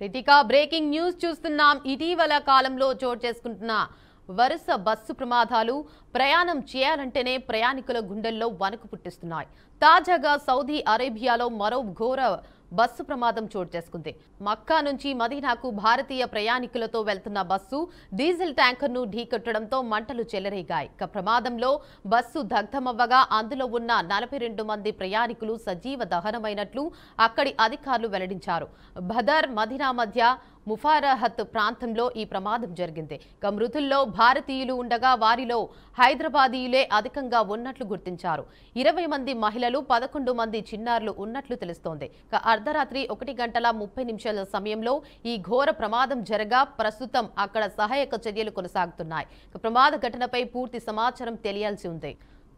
Ritika breaking news చూస్తున్నాం. ఇటీవల కాలంలో చోటు చేసుకుంటున్న వరుస బస్సు ప్రమాదాలు ప్రయాణం చేయాలంటేనే ప్రయాణికుల గుండెల్లో వణుకు పుట్టిస్తున్నాయి. తాజాగా సౌదీ అరేబియాలో మరో ఘోర బస్సు ప్రమాదం చోటు చేసుకుంది. మక్కా నుంచి మదీనాకు భారతీయ ప్రయాణికులతో వెళ్తున్న బస్సు డీజిల్ ట్యాంకర్ను ఢీకొట్టడంతో మంటలు చెలరేగాయి. ప్రమాదంలో బస్సు దగ్ధమవ్వగా అందులో ఉన్న 42 మంది ప్రయాణికులు సజీవ దహనమైనట్లు అక్కడి అధికారులు వెల్లడించారు. బదర్ మదీనా మధ్య ముఫారహత్ ప్రాంతంలో ఈ ప్రమాదం జరిగింది. మృతుల్లో భారతీయులు ఉండగా వారిలో హైదరాబాదీయులే అధికంగా ఉన్నట్లు గుర్తించారు. 20 మంది మహిళలు, 11 మంది చిన్నారులు ఉన్నట్లు తెలుస్తోంది. అర్ధరాత్రి 1:30 సమయంలో ఈ ఘోర ప్రమాదం జరగా ప్రస్తుతం అక్కడ సహాయక చర్యలు కొనసాగుతున్నాయి. ప్రమాద ఘటనపై పూర్తి సమాచారం తెలియాల్సి ఉంది.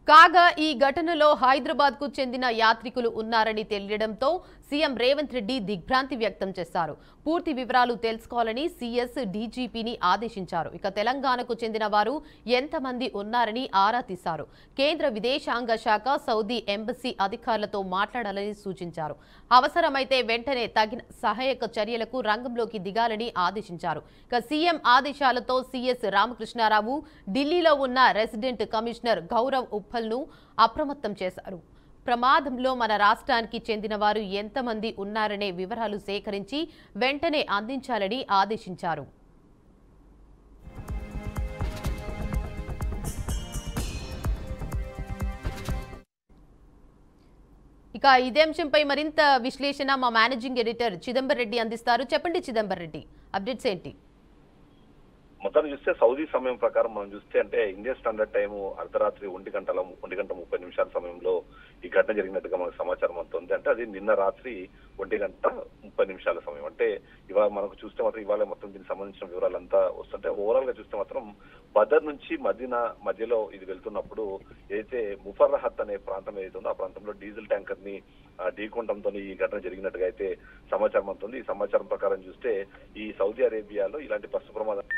కాగా ఈ ఘటనలో హైదరాబాద్ కు చెందిన యాత్రికులు ఉన్నారని తెలియడంతో సీఎం రేవంత్ రెడ్డి దిగ్భ్రాంతి వ్యక్తం చేశారు. పూర్తి వివరాలు తెలుసుకోవాలని సీఎస్ డీజీపీని ఆదేశించారు. తెలంగాణకు చెందిన వారు ఎంతమంది ఉన్నారని ఆరా తీశారు. కేంద్ర విదేశాంగ శాఖ సౌదీ ఎంబసీ అధికారులతో మాట్లాడాలని సూచించారు. అవసరమైతే వెంటనే తగిన సహాయక చర్యలకు రంగంలోకి దిగాలని ఆదేశించారు. సీఎం ఆదేశాలతో సీఎస్ రామకృష్ణారావు ఢిల్లీలో ఉన్న రెసిడెంట్ కమిషనర్ గౌరవ్ ఉప్పల్ను అప్రమత్తం చేశారు. ప్రమాదంలో మన రాష్ట్రానికి చెందిన వారు ఎంతమంది ఉన్నారనే వివరాలు సేకరించి వెంటనే అందించాలని ఆదేశించారు. ఇదే అంశంపై మరింత విశ్లేషణ మా మేనేజింగ్ ఎడిటర్ చిదంబర్ రెడ్డి అందిస్తారు. చెప్పండి చిదంబర్ రెడ్డి, అప్డేట్స్ ఏంటి? మొత్తాన్ని చూస్తే సౌదీ సమయం ప్రకారం మనం చూస్తే అంటే ఇండియన్ స్టాండర్డ్ టైం అర్ధరాత్రి 1:30 సమయంలో ఈ ఘటన జరిగినట్టుగా మనకు సమాచారం అవుతుంది. అంటే అది నిన్న రాత్రి 1:30 సమయం. అంటే ఇవాళ మనకు చూస్తే మాత్రం ఇవాళ మొత్తం దీనికి సంబంధించిన వివరాలంతా వస్తుంటే ఓవరాల్ గా చూస్తే మాత్రం బదర్ నుంచి మదీనా మధ్యలో ఇది వెళ్తున్నప్పుడు ఏదైతే ముఫర్రహత్ అనే ప్రాంతం ఏదైతే ఉందో ఆ ప్రాంతంలో డీజిల్ ట్యాంకర్ ని ఢీకొనడంతో ఈ ఘటన జరిగినట్టుగా అయితే సమాచారం అవుతుంది. ఈ సమాచారం ప్రకారం చూస్తే ఈ సౌదీ అరేబియాలో ఇలాంటి బస్సు ప్రమాదం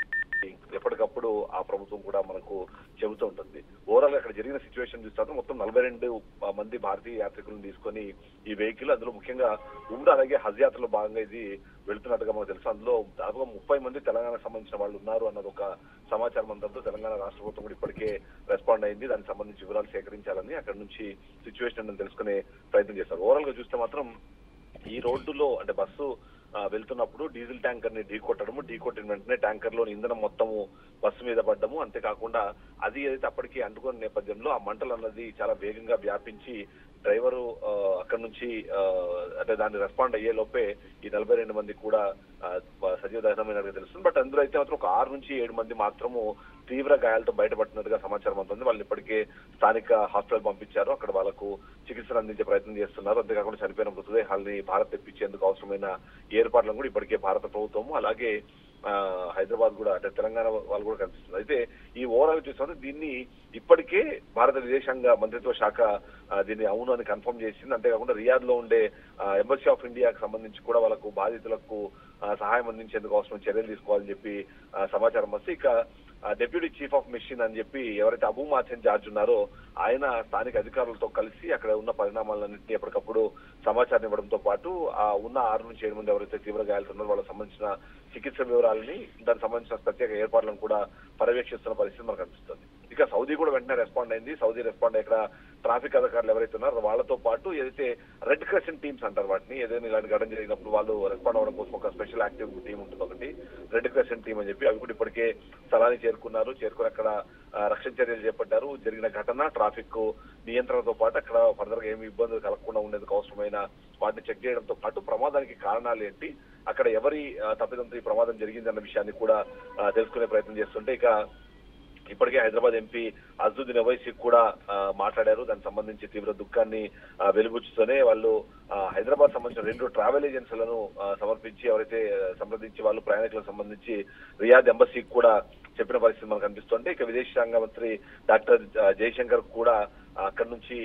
ఎప్పటికప్పుడు ఆ ప్రభుత్వం కూడా మనకు చెబుతూ ఉంటుంది. ఓవరాల్ గా అక్కడ జరిగిన సిచ్యువేషన్ చూస్తే మొత్తం 42 మంది భారతీయ యాత్రికులను తీసుకొని ఈ వెహికల్, అందులో ముఖ్యంగా ఉమ్రా అలాగే హజ్ యాత్రలో భాగంగా ఇది వెళ్తున్నట్టుగా మనకు తెలుసు. అందులో దాదాపుగా 30 మంది తెలంగాణకు సంబంధించిన వాళ్ళు ఉన్నారు అన్నది ఒక సమాచారం అందడంతో తెలంగాణ రాష్ట్ర ప్రభుత్వం కూడా ఇప్పటికే రెస్పాండ్ అయింది. దానికి సంబంధించి వివరాలు సేకరించాలని అక్కడ నుంచి సిచ్యువేషన్ తెలుసుకునే ప్రయత్నం చేస్తారు. ఓవరాల్ గా చూస్తే మాత్రం ఈ రోడ్డులో అంటే బస్సు వెళ్తున్నప్పుడు డీజిల్ ట్యాంకర్ ని ఢీకొట్టిన వెంటనే ట్యాంకర్ లోని ఇంధనం మొత్తము బస్సు మీద పడ్డము. అంతేకాకుండా అది ఏదైతే అప్పటికి అంటుకున్న నేపథ్యంలో ఆ మంటలు అన్నది చాలా వేగంగా వ్యాపించి డ్రైవరు అక్కడ నుంచి అంటే దాన్ని రెస్పాండ్ అయ్యే లోపే ఈ 42 మంది కూడా సజీవ దహనమైనట్టుగా తెలుస్తుంది. బట్ అందులో అయితే మాత్రం ఒక 6 నుంచి 7 మంది మాత్రము తీవ్ర గాయాలతో బయటపడుతున్నట్టుగా సమాచారం అవుతుంది. వాళ్ళు ఇప్పటికే స్థానిక హాస్పిటల్ పంపించారు. అక్కడ వాళ్ళకు చికిత్సలు అందించే ప్రయత్నం చేస్తున్నారు. అంతేకాకుండా చనిపోయిన మృతదేహాలని భారత్ తెప్పించేందుకు అవసరమైన ఏర్పాట్లను కూడా ఇప్పటికే భారత ప్రభుత్వము అలాగే హైదరాబాద్ కూడా అంటే తెలంగాణ వాళ్ళు కూడా కనిపిస్తుంది. అయితే ఈ ఓవరాల్ చూస్తే దీన్ని ఇప్పటికే భారత విదేశాంగ మంత్రిత్వ శాఖ దీన్ని అవును అని కన్ఫర్మ్ చేసింది. అంతేకాకుండా రియాద్ లో ఉండే ఎంబసీ ఆఫ్ ఇండియాకి సంబంధించి కూడా వాళ్ళకు బాధితులకు సహాయం అందించేందుకు అవసరం చర్యలు తీసుకోవాలని చెప్పి సమాచారం వస్తే ఇక డెప్యూటీ చీఫ్ ఆఫ్ మిషన్ అని చెప్పి ఎవరైతే అబూ మాథెన్ జార్జ్ ఉన్నారో ఆయన స్థానిక అధికారులతో కలిసి అక్కడ ఉన్న పరిణామాలన్నింటినీ ఎప్పటికప్పుడు సమాచారం ఇవ్వడంతో పాటు ఉన్న 6 నుంచి 7 మంది ఎవరైతే తీవ్ర గాయాలతో ఉన్నారో వాళ్ళకి సంబంధించిన చికిత్స వివరాలని దానికి సంబంధించిన ప్రత్యేక ఏర్పాట్లను కూడా పర్యవేక్షిస్తున్న పరిస్థితి మనకు కనిపిస్తుంది. ఇక సౌదీ కూడా వెంటనే రెస్పాండ్ అయింది. సౌదీ రెస్పాండ్ ఇక్కడ ట్రాఫిక్ అధికారులు ఎవరైతే ఉన్నారో వాళ్ళతో పాటు ఏదైతే రెడ్ క్రెసెంట్ టీమ్స్ అంటారు వాటిని, ఏదైనా ఇలాంటి ఘటన జరిగినప్పుడు వాళ్ళు రెస్పాండ్ అవ్వడం కోసం ఒక స్పెషల్ యాక్టివ్ టీం ఉంటుంది ఒకటి రెడ్ క్రెసెంట్ టీం అని చెప్పి, అవి కూడా ఇప్పటికే స్థలానికి చేరుకుని అక్కడ రక్షణ చర్యలు చేపట్టారు. జరిగిన ఘటన ట్రాఫిక్ నియంత్రణతో పాటు అక్కడ ఫర్దర్ గా ఏమి ఇబ్బందులు కలగకుండా ఉండేందుకు అవసరమైన వాటిని చెక్ చేయడంతో పాటు ప్రమాదానికి కారణాలు ఏంటి, అక్కడ ఎవరి తప్పిదంతో ఈ ప్రమాదం జరిగిందన్న విషయాన్ని కూడా తెలుసుకునే ప్రయత్నం చేస్తుంటే ఇక ఇప్పటికే హైదరాబాద్ ఎంపీ అజదుద్దీన్ ఓవైసీ కూడా మాట్లాడారు. దానికి సంబంధించి తీవ్ర దుఃఖాన్ని వెలుగుచ్చుతూనే వాళ్ళు హైదరాబాద్ సంబంధించిన 2 ట్రావెల్ ఏజెన్సీలను ఎవరైతే సంప్రదించి వాళ్ళు ప్రయాణికులకు సంబంధించి రియాద్ ఎంబసీకి కూడా చెప్పిన పరిస్థితి మనకు కనిపిస్తుంది. ఇక విదేశాంగ మంత్రి డాక్టర్ జయశంకర్ కూడా అక్కడ నుంచి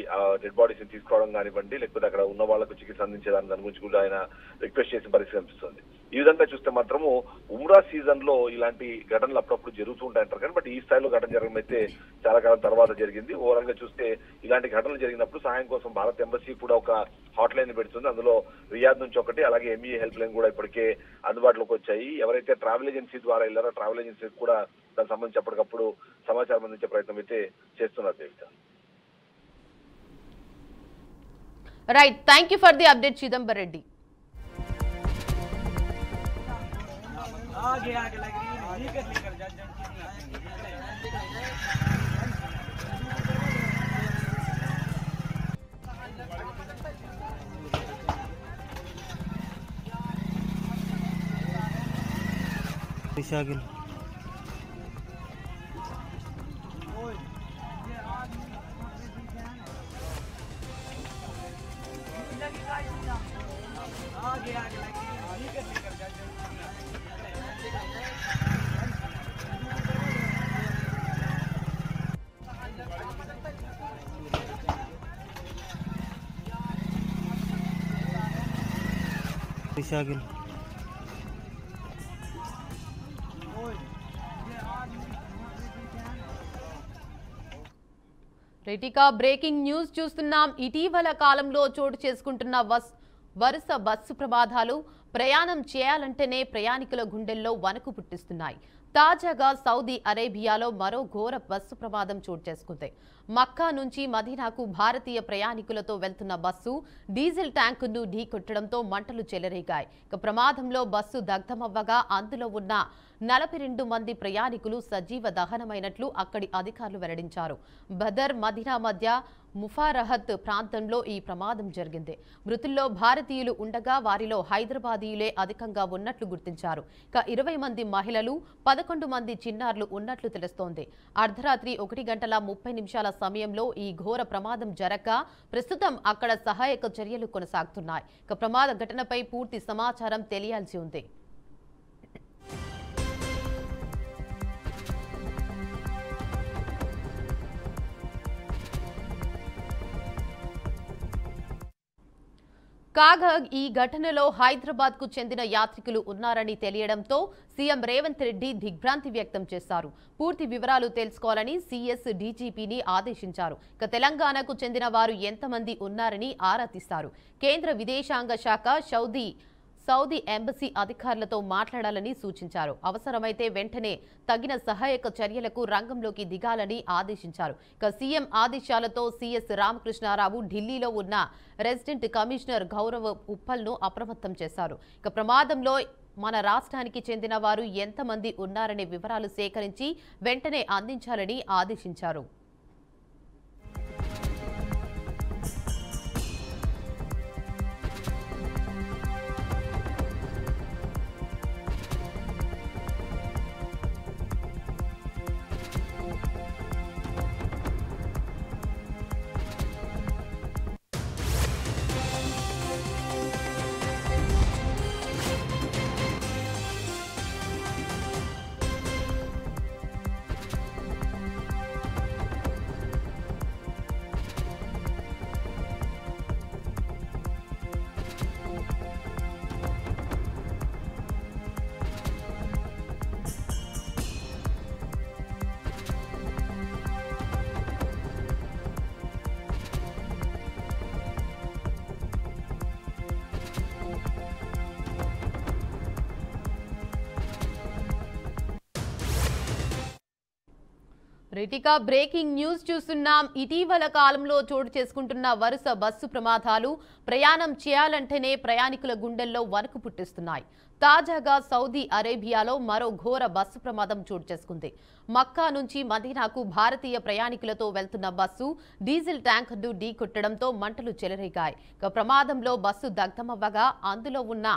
డెడ్ బాడీస్ తీసుకోవడం కానివ్వండి, లేకపోతే అక్కడ ఉన్న వాళ్లకు చికిత్స అందించే దాని గురించి కూడా ఆయన రిక్వెస్ట్ చేసిన పరిస్థితి కనిపిస్తుంది. ఈ విధంగా చూస్తే మాత్రము ఉమ్రా సీజన్ లో ఇలాంటి ఘటనలు అప్పుడప్పుడు జరుగుతూ ఉంటాయంటారు కానీ బట్ ఈ స్థాయిలో ఘటన జరగడం అయితే చాలా కాలం తర్వాత జరిగింది. ఓవరాల్ గా చూస్తే ఇలాంటి ఘటనలు జరిగినప్పుడు సహాయం కోసం భారత్ ఎంబసీ కూడా ఒక హాట్ లైన్ పెడుతుంది. అందులో రియాద్ నుంచి ఒకటి, అలాగే ఎంఈఏ హెల్ప్ లైన్ కూడా ఇప్పటికే అందుబాటులోకి వచ్చాయి. ఎవరైతే ట్రావెల్ ఏజెన్సీ ద్వారా వెళ్ళారో ట్రావెల్ ఏజెన్సీ కూడా దానికి సంబంధించి ఎప్పటికప్పుడు సమాచారం అందించే ప్రయత్నం అయితే చేస్తున్నారు Devika. Right, thank you for the update Chidambar Reddy. शागिल शागिल రైటికా బ్రేకింగ్ న్యూస్ చూస్తున్నాం. ఇటీవల కాలంలో చోటు చేసుకుంటున్న వరుస బస్సు ప్రమాదాలు ప్రయాణం చేయాలంటేనే ప్రయాణికుల గుండెల్లో వణుకు పుట్టిస్తున్నాయి. తాజాగా సౌదీ అరేబియాలో మరో ఘోర బస్సు ప్రమాదం చోటు చేసుకుంది. మక్కా నుంచి మదీనాకు భారతీయ ప్రయాణికులతో వెళ్తున్న బస్సు డీజిల్ ట్యాంకును ఢీకొట్టడంతో మంటలు చెలరేగాయి. ఇక ప్రమాదంలో బస్సు దగ్ధమవ్వగా అందులో ఉన్న 42 మంది ప్రయాణికులు సజీవ దహనమైనట్లు అక్కడి అధికారులు వెల్లడించారు. బదర్ మదీనా మధ్య ముఫారహత్ ప్రాంతంలో ఈ ప్రమాదం జరిగింది. మృతుల్లో భారతీయులు ఉండగా వారిలో హైదరాబాదీయులే అధికంగా ఉన్నట్లు గుర్తించారు. ఇక 20 మంది మహిళలు, 11 మంది చిన్నారులు ఉన్నట్లు తెలుస్తోంది. అర్ధరాత్రి 1:30 సమయంలో ఈ ఘోర ప్రమాదం జరగ్గా ప్రస్తుతం అక్కడ సహాయక చర్యలు కొనసాగుతున్నాయి. ఇక ప్రమాద ఘటనపై పూర్తి సమాచారం తెలియాల్సి ఉంది. కాగా ఈ ఘటనలో హైదరాబాద్ కు చెందిన యాత్రికులు ఉన్నారని తెలియడంతో సీఎం రేవంత్ రెడ్డి దిగ్భ్రాంతి వ్యక్తం చేశారు. పూర్తి వివరాలు తెలుసుకోవాలని సీఎస్ డీజీపీని ఆదేశించారు. ఇక తెలంగాణకు చెందిన వారు ఎంతమంది ఉన్నారని ఆరా తీశారు. కేంద్ర విదేశాంగ శాఖ సౌదీ ఎంబసీ అధికారులతో మాట్లాడాలని సూచించారు. అవసరమైతే వెంటనే తగిన సహాయక చర్యలకు రంగంలోకి దిగాలని ఆదేశించారు. ఇక సీఎం ఆదేశాలతో సీఎస్ రామకృష్ణారావు ఢిల్లీలో ఉన్న రెసిడెంట్ కమిషనర్ గౌరవ్ ఉప్పల్ను అప్రమత్తం చేశారు. ఇక ప్రమాదంలో మన రాష్ట్రానికి చెందిన వారు ఎంతమంది ఉన్నారనే వివరాలు సేకరించి వెంటనే అందించాలని ఆదేశించారు. రైటికా బ్రేకింగ్ న్యూస్ చూస్తున్నాం. ఇటీవల కాలంలో చోటు చేసుకుంటున్న వరుస బస్సు ప్రమాదాలు ప్రయాణం చేయాలంటేనే ప్రయాణికుల గుండెల్లో వణుకు పుట్టిస్తున్నాయి. తాజాగా సౌదీ అరేబియాలో మరో ఘోర బస్సు ప్రమాదం చోటు చేసుకుంది. మక్కా నుంచి మదీనాకు భారతీయ ప్రయాణికులతో వెళ్తున్న బస్సు డీజిల్ ట్యాంకర్ను ఢీకొట్టడంతో మంటలు చెలరేగాయి. ప్రమాదంలో బస్సు దగ్ధమవ్వగా అందులో ఉన్న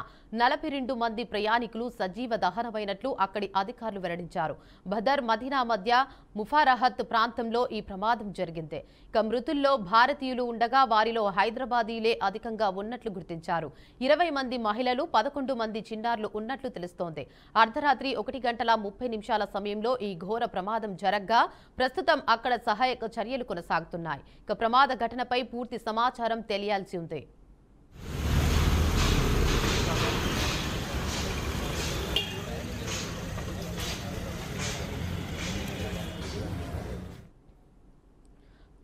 42 మంది ప్రయాణికులు సజీవ దహనమైనట్లు అక్కడి అధికారులు వెల్లడించారు. బదర్ మదీనా మధ్య ముఫారహత్ ప్రాంతంలో ఈ ప్రమాదం జరిగింది. మృతుల్లో భారతీయులు ఉండగా వారిలో హైదరాబాదీలే అధికంగా ఉన్నట్లు గుర్తించారు. 20 మంది మహిళలు, 11 మంది చిన్నారులు ఉన్నట్లు తెలుస్తోంది. అర్ధరాత్రి 1:30 సమయంలో ఈ ఘోర ప్రమాదం జరగ్గా ప్రస్తుతం అక్కడ సహాయక చర్యలు కొనసాగుతున్నాయి. ప్రమాద ఘటనపై పూర్తి సమాచారం తెలియాల్సి ఉంది.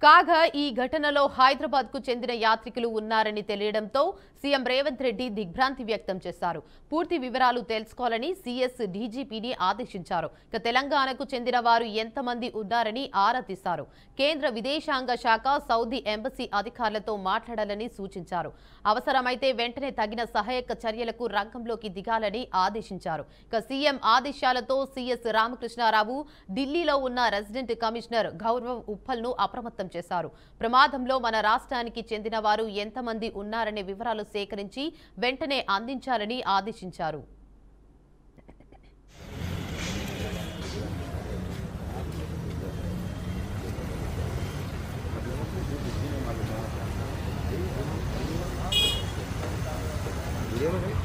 కాగా ఈ ఘటనలో హైదరాబాద్ కు చెందిన యాత్రికులు ఉన్నారని తెలియడంతో సీఎం రేవంత్ రెడ్డి దిగ్భ్రాంతి వ్యక్తం చేశారు. పూర్తి వివరాలు తెలుసుకోవాలని సీఎస్ డీజీపీని ఆదేశించారు. ఇక తెలంగాణకు చెందిన వారు ఎంతమంది ఉన్నారని ఆరా తీశారు. కేంద్ర విదేశాంగ శాఖ సౌదీ ఎంబసీ అధికారులతో మాట్లాడాలని సూచించారు. అవసరమైతే వెంటనే తగిన సహాయక చర్యలకు రంగంలోకి దిగాలని ఆదేశించారు. ఇక సీఎం ఆదేశాలతో సీఎస్ రామకృష్ణారావు ఢిల్లీలో ఉన్న రెసిడెంట్ కమిషనర్ గౌరవ్ ఉప్పల్ను అప్రమత్తం చేశారు. ప్రమాదంలో మన రాష్ట్రానికి చెందిన వారు ఎంతమంది ఉన్నారనే వివరాలు సేకరించి వెంటనే అందించాలని ఆదేశించారు. ఇదేమో